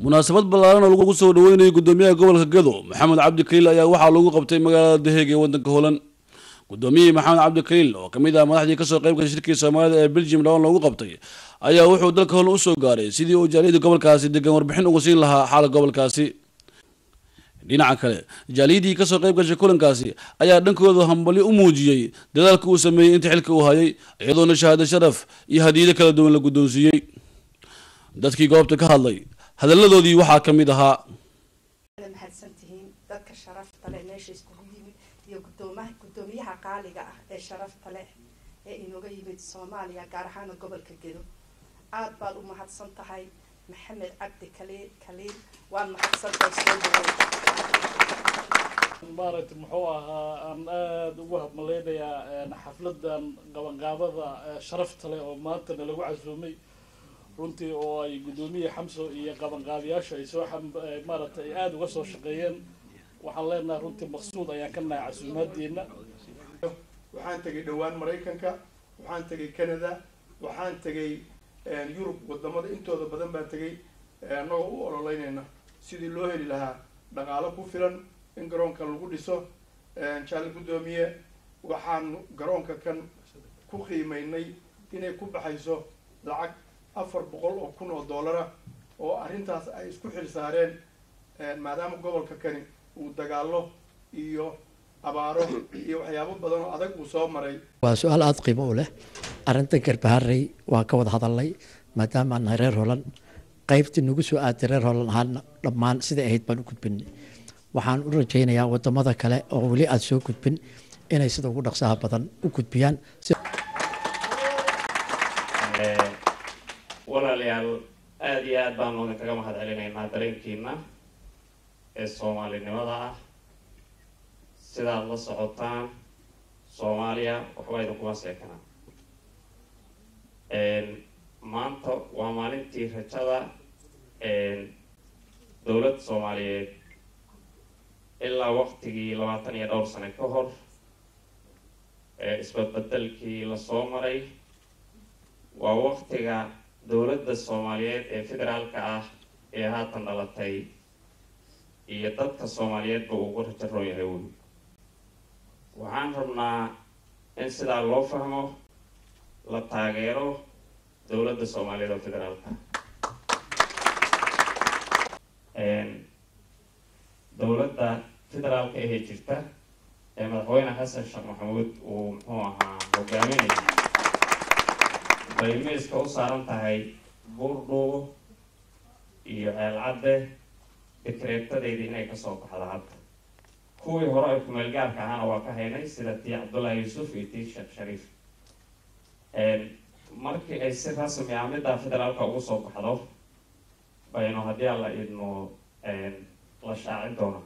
munaasabad ballaaran oo lagu soo dhaweynayay gudoomiyaha gobolka Gedo Maxamed Cabdi Kaliil ayaa waxaa lagu qabtay magaalada The Hague ee wadanka Holland. Gudoomiyaha Maxamed Cabdi Kaliil oo kamid ah madaxdii ka soo qayb gashay shirkii Soomaalida ee Belgium dhawaan lagu qabtay ayaa wuxuu dalka Holland u soo gaaray sidii uu jaaliyada gobolkaasi degan warbixin ugu siin lahaa xaaladda gobolkaasi. dhinaca kale jaaliyadii ka soo qayb gashay kulankaasi ayaa dhankooda hambali u muujiyay dadaalka uu sameeyay inta xilka uu hayay iyadoona shahaado sharaf iyo hadiyado kala duwan la gudoonsiiyay. dadkii goobta ka hadlay hadalladoodii waxaa ka mid ahaa mahadsantihiin dadka sharafta leh meesha iskugu yimid iyo gudoomiyaha qaaliga ah ee sharafta leh ee inooga yimid Soomaaliya gaar ahaan gobolka Gedo. aad baad u mahadsan tahay Maxamed Cabdi Kaliil waan mahadsantahay soo dhawaad مبارك محوها أن أدوها مليديا حفلة قبضة شرفت له وماتنا لو عزومي runtii oo ay gudoomiye xamso iyo qaban qaadiyaasha ay soo maartay aad uga soo shaqeeyeen waxaan leenahay runtii maqsuud ayaan ka nahay casuumadeena waxaan tagay dhawaan Mareykanka waxaan tagay Canada waxaan tagay Yurub wadamada intooda badan baan tagay anagoo u ololeynayna sidii loo heli lahaa dhaqaale ku filan in garoonka lagu dhiso jaal gudoomiye waxaan garoonka kan ku qiimeynay inay ku baxayso lacag $400,000 oo arintaas ay isku xil saareen maadaama gobolka kani uu dagaalo iyo abaaro iyo waxyaabo badan oo adag uu soo maray. waa su'aal aad qiimo u leh arintan Garbaharey waa ka wada hadalnay maadaama aan reer Holland qaybtii nagu soo aaday reer Holland ahaan dhammaan sida ahayd baan u gudbinay. waxaan u rajaynayaa wadamada kale oo wali aad soo gudbin inay sida ugu dhaqsaha badan u gudbiyaan. walaalayaal aad iyo aad baan kaga mahad celinaynaa dareenkiina ee Soomaalinimada ah sidaad la socotaan Soomaaliya waxba idin kuma seekana maanta waa maalintii rajada dowladda Soomaaliyeed ilaa waqtigii 20 iyo dhowr sano ka hor isbeddelkii la soo maray waa waqtiga dowladda Soomaaliyeed ee federaalka ah ee haatan dhalatay iyo dadka Soomaaliyeed buu ugu rajo yahay waxaan rabnaa in sidaa loo fahmo la taageero dowladda Soomaaliyeed ee federaalka dowladda federaalka ee jirta ee madaxweyne Xasan Sheekh Maxamuud uu muxuu ahaa hogaaminaya bay miiska u saaran tahay buurdhuubo iyo ceelcadde dekreetadeedii inay kasoo baxda hadda kuwii hore ay kumeel gaarka ahaana waa ka haynay sida tii Cabdullaahi Yuusuf iyo tii Sheekh Shariif markii ay si rasmi ah midda federaalka ugu soo baxdo baynu haddii alla idmo la shaacin doona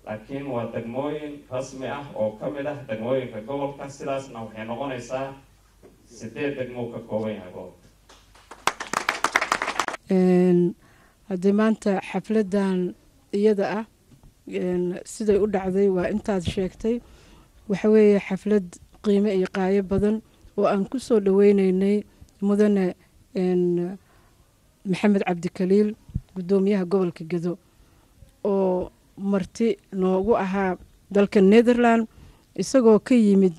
laakiin waa degmooyin rasmi ah oo ka mid ah degmooyinka gobolka sidaasna waxay noqonaysaa 8 degmo ka kooban yahay gobolka. haddii maanta xafladan iyada ah siday u dhacday waa intaad sheegtay waxa weeye xaflad qiimo iyo qaayo badan oo aan ku soo dhaweynaynay mudane Maxamed Cabdi Kaliil gudoomiyaha gobolka Gedo oo marti noogu ahaa dalka Netherland isagoo ka yimid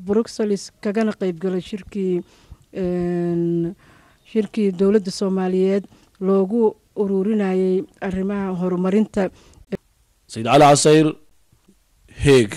Brussels kagana qayb galay shirkii dowladda Soomaaliyeed loogu ururinayay arrimaha horumarinta. Said Ali Casayr Hague.